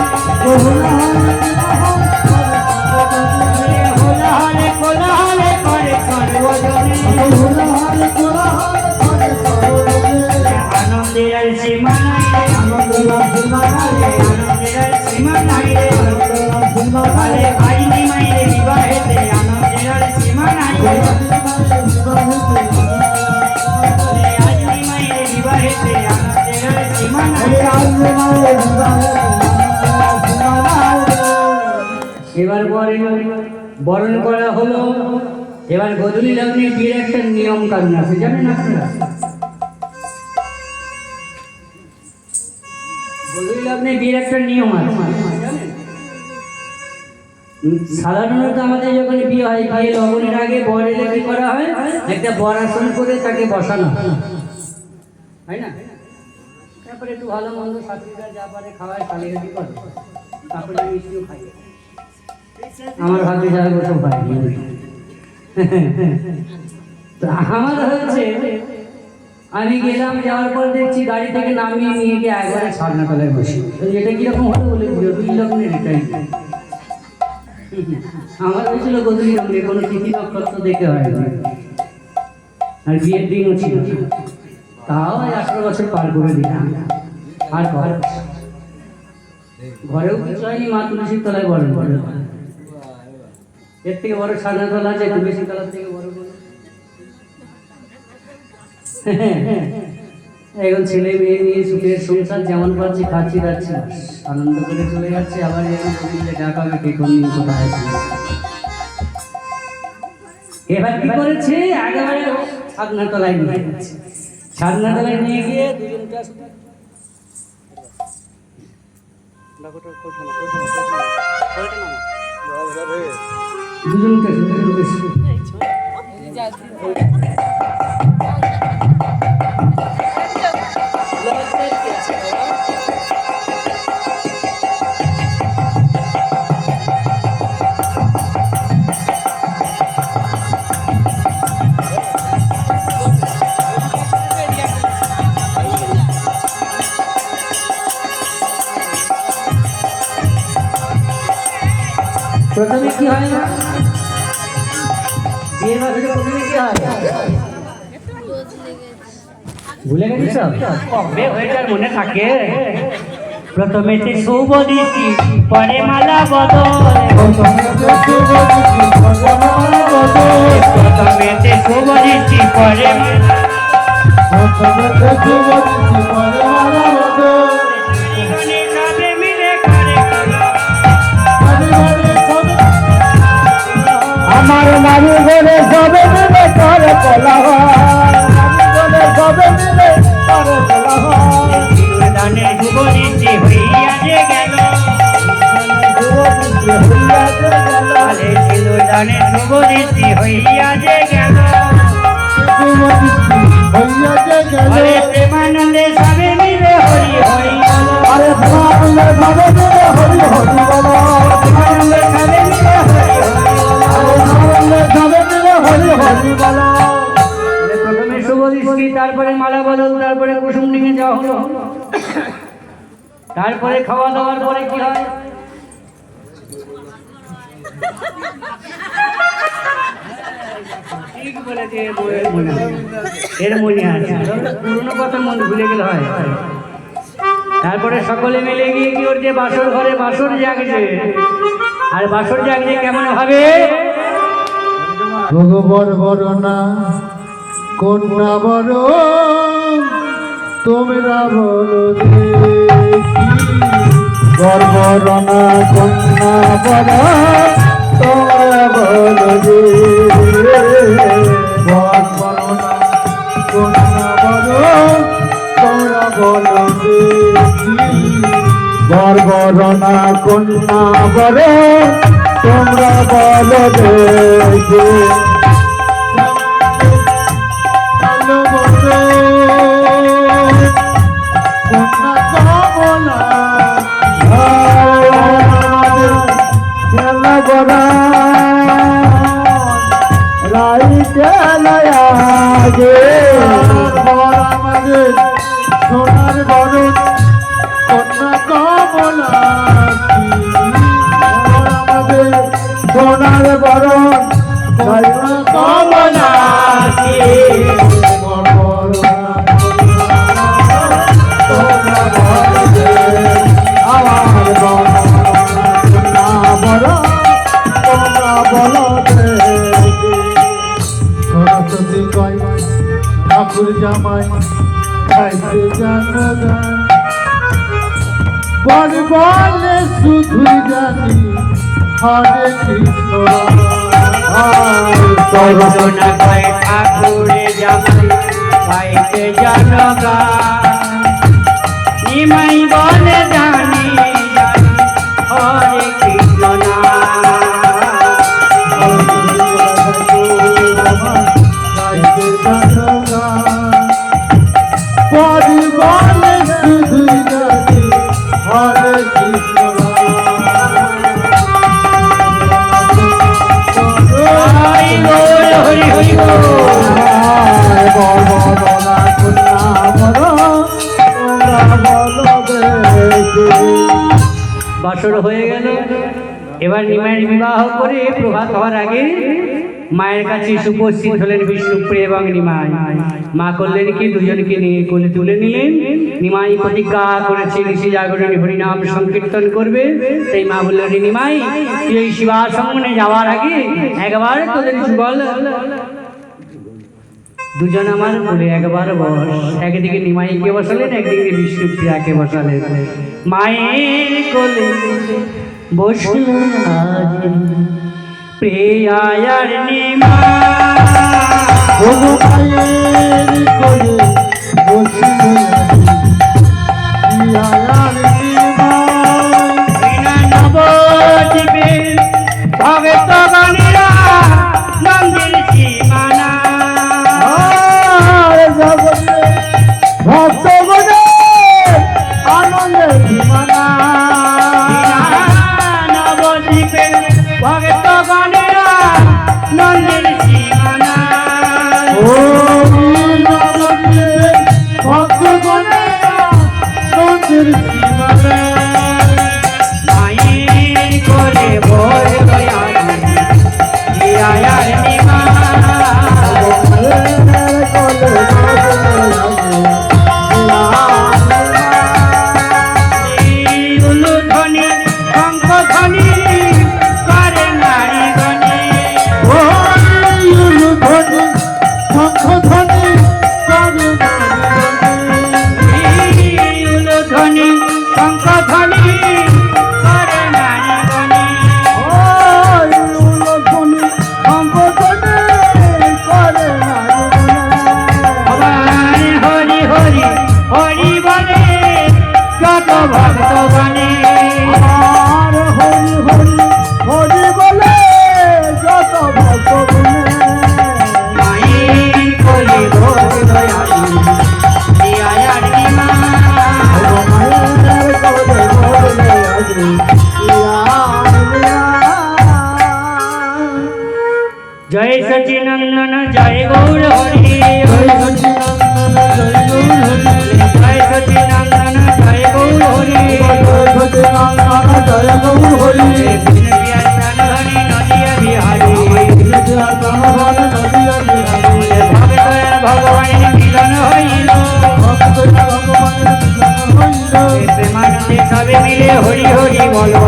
হলে কোলা হলে করে আনন্দের সীমা নাই আনন্দের সীমা নাই বলে ভাই নিমাইরে বিবাহ এবার পরে বরণ করা হলো। এবার গোধূলি লগ্নে বিয়ের একটা নিয়ম কানুন আছে, জানেন আপনারা? গোধূলি লগ্নে বিয়ের একটা নিয়ম আছে, জানেন? সাধারণত আমাদের যখন বিয়ে হয়, বিয়ে লগ্নের আগে বর এলে কি করা হয়, একটা বর আসন করে তাকে বসানো হয় না? তারপরে একটু ভালো মন্দ শাশুড়িরা যা পারে খাওয়ায়, কালিগালি করে, তারপরে মিষ্টিও খাই। আমার ভাগ্যে যারা গোসব পায়নি। আমার হচ্ছে আমি গেলাম, যাওয়ার পর দেখছি গাড়ি থেকে নামিয়ে নিয়ে গিয়ে একবারে ছাদনা তলায় বসি। এটা কিরকম হলো বলে গোধূলি লগ্নের এটাই। আমার হয়েছিল গোধূলি লগ্নে, কোনো তিথি নক্ষত্র দেখে হয়নি, আর বিয়ের দিনও ছিল। তাও 18 বছর পার করে দিলাম। আর ঘরেও কিছু হয়নি, মা তুলসীর তলায় বরণ করে। এর থেকে বড় সাদা তলা আছে, তুলসী তলার থেকে বড় বড়। এখন ছেলে মেয়ে নিয়ে সুখের সংসার যেমন পাচ্ছি খাচ্ছি যাচ্ছি, আনন্দ করে চলে যাচ্ছে। আবার ডাকাবে কে কোন দিন কোথায় আছে। এবার কি করেছে, একেবারে ছাদনা তলায় নিয়ে যাচ্ছে। ছাদনা তলায় নিয়ে গিয়ে দুজনটা প্রথমে কি হয় না, বিয়ের বাসরে প্রথমে কি হয়, ভুলে গেছিস? কবে হয়েছে মনে থাকে? প্রথমেতে শুভ দৃষ্টি, পরে মালা বদল। প্রথমেতে শুভ দৃষ্টি, পরে আমার নারী বলে সবে মিলে করে তোলা হয়, সবে মিলে করে তোলা হয়। দানের শুভ দৃষ্টি হইয়া যে গেল, দানের শুভ দৃষ্টি হইয়া যে গেল, প্রেমানন্দে সবে মিলে হরি হরি বলো। আরে প্রেমানন্দে সবে মিলে হরি হরি বলো, প্রেমানন্দে সবে মিলে হরি হরি বলো। প্রথমে শুভ দৃষ্টি, তারপরে মালা বদল, তারপরে কুসুম নিয়ে যাওয়া হলো। তারপরে খাওয়া দাওয়ার পরে কি হয়, ঠিক বলেছে, এর মনে আছে, পুরোনো কথা মনে ভুলে গেলে হয়। তারপরে সকলে মিলে গিয়ে কি করছে, বাসর ঘরে বাসর জাগছে। আর বাসর জাগছে কেমন হবে, ভগবর বরণা কন্যা বড়, তোমরা বলো দেখি। বরবরণা কন্যা বড়, তোমরা বলো দেখি। বরবরণা কন্যা বড়, তোমরা বলো দেখি। বরবরণা কন্যা বড়, তোমরা বলো দেখি। সোনার বরণ কন্যা কমলা, আমাদের সোনার বরণ কন্যা কমলা। আমার বড় তোমরা বলো সরস্বতী কয় ঠাকুর জামাই খাইতে জানো গান, বলে শুধু জানি হরে কৃষ্ণ সর্বজনা কয় ঠাকুরে জামাই গাইতে জনগা নিমাই বলে জানি জানি হরে কৃষ্ণ পরিবারে শুধু জানি হরে কৃষ্ণ হরি হরি হরি বাসর হয়ে গেল। এবার নিমাইয়ের বিবাহ করে প্রভাত হওয়ার আগে মায়ের কাছে উপস্থিত হলেন বিষ্ণুপ্রিয় এবং নিমাই। মা করলেন কি দুজনকে নিয়ে কোলে তুলে নিলেন। নিমাই প্রতিজ্ঞা করেছে ঋষি জাগরণী হরিনাম সংকীর্তন করবে। তাই মা বললেন নিমাই তুই এই শিবাসনে যাওয়ার আগে একবার তোদের যুগল দুজন আমার বলে একবার বস। একদিকে নিমাইকে বসালেন, একদিকে বিষ্ণুপ্রিয়াকে বসালেন। মায়ের কোলে বসলেন আজ প্রিয়ার নিমাই। মায়ের কোলে বসিলে নবদ্বীপে ভগতগণেরা মন্দির সীমানা ভক্তগণে আনন্দের সীমানা নবদ্বীপে ভগতগণেরা মন্দির সীমানা ও নবদ্বীপে ভক্তগণে আনন্দের সীমানা মায়ের কোলে বসে প্রিয়ার নিমাই। উলুধ্বনি শঙ্খধ্বনি করে নারীগণে উলুধ্বনি শঙ্খধ্বনি করে নারীগণে ভগবান হরি হরি হরি বলে যত ভক্তগণে মায়ের কোলে বসে প্রিয়ার নিমাই। জয় সচিনন্দন জয় গৌর হরি জয় সচিনন্দন জয় গৌর হরি প্রিয়া প্রাণধনী নদিয়া বিহারী ভগবানের মিলন হইল প্রেমানন্দে সবে মিলে হরি হরি বলো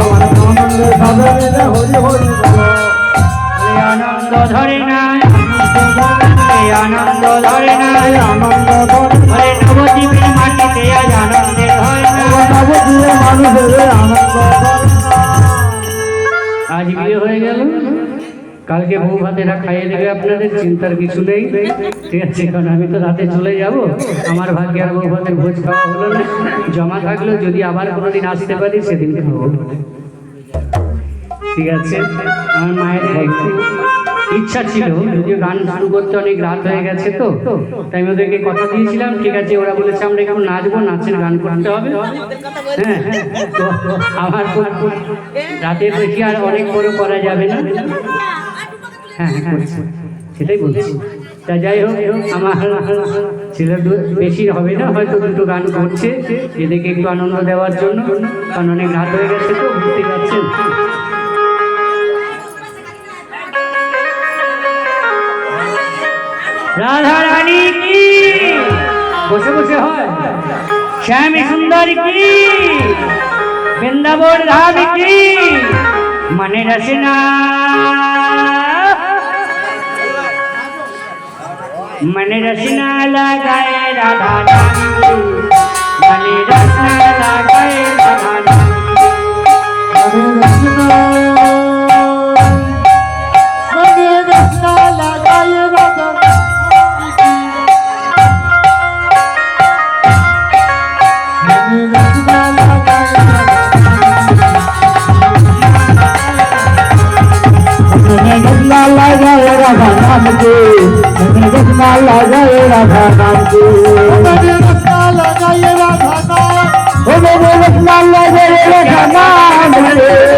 আনন্দ ধরে না আনন্দ ধরে না নবদ্বীপের মাটিতে আজ আনন্দের হয় না। আজ বিয়ে হয়ে গেল, কালকে বউ ভাতেরা খাইয়ে দেবে আপনাদের, চিন্তার কিছু নেই। ঠিক আছে, কারণ আমি তো রাতে চলে যাব, আমার ভাগ্যে আর বউ ভাতের ভোজ খাওয়া হলো না। জমা থাকলো, যদি আবার কোনোদিন আসতে পারি সেদিন খাবো। ঠিক আছে, আমার মায়ের একটু ইচ্ছা ছিল, যদিও গান শুরু করতে অনেক রাত হয়ে গেছে তো, তাই আমি ওদেরকে কথা দিয়েছিলাম। ঠিক আছে, ওরা বলেছে আমরা এখন নাচবো, নাচের গান করতে হবে। হ্যাঁ, তো আমার রাতের বেশি আর অনেক বড় করা যাবে না। হ্যাঁ হ্যাঁ, সেটাই বলছি। তা যাই হোক, আমার ছেলে বেশি হবে না, হয়তো দুটো গান করছে এদেরকে একটু আনন্দ দেওয়ার জন্য, কারণ অনেক রাত হয়ে গেছে তো, বুঝতে পারছেন। রাধা রানী কি বসে বসে হয়, শ্যামী সুন্দর কি, বৃন্দাবন ধাম কি, মনে রসনা मन रचना लगाए राधा रानी, मन रचना लगाए राधा रानी। रसना लगाए राधा नाम के मैंने रसना लगाए राधा नाम के मैंने रसना लगाए राधा नाम मैंने रसना लगाए राधा नाम के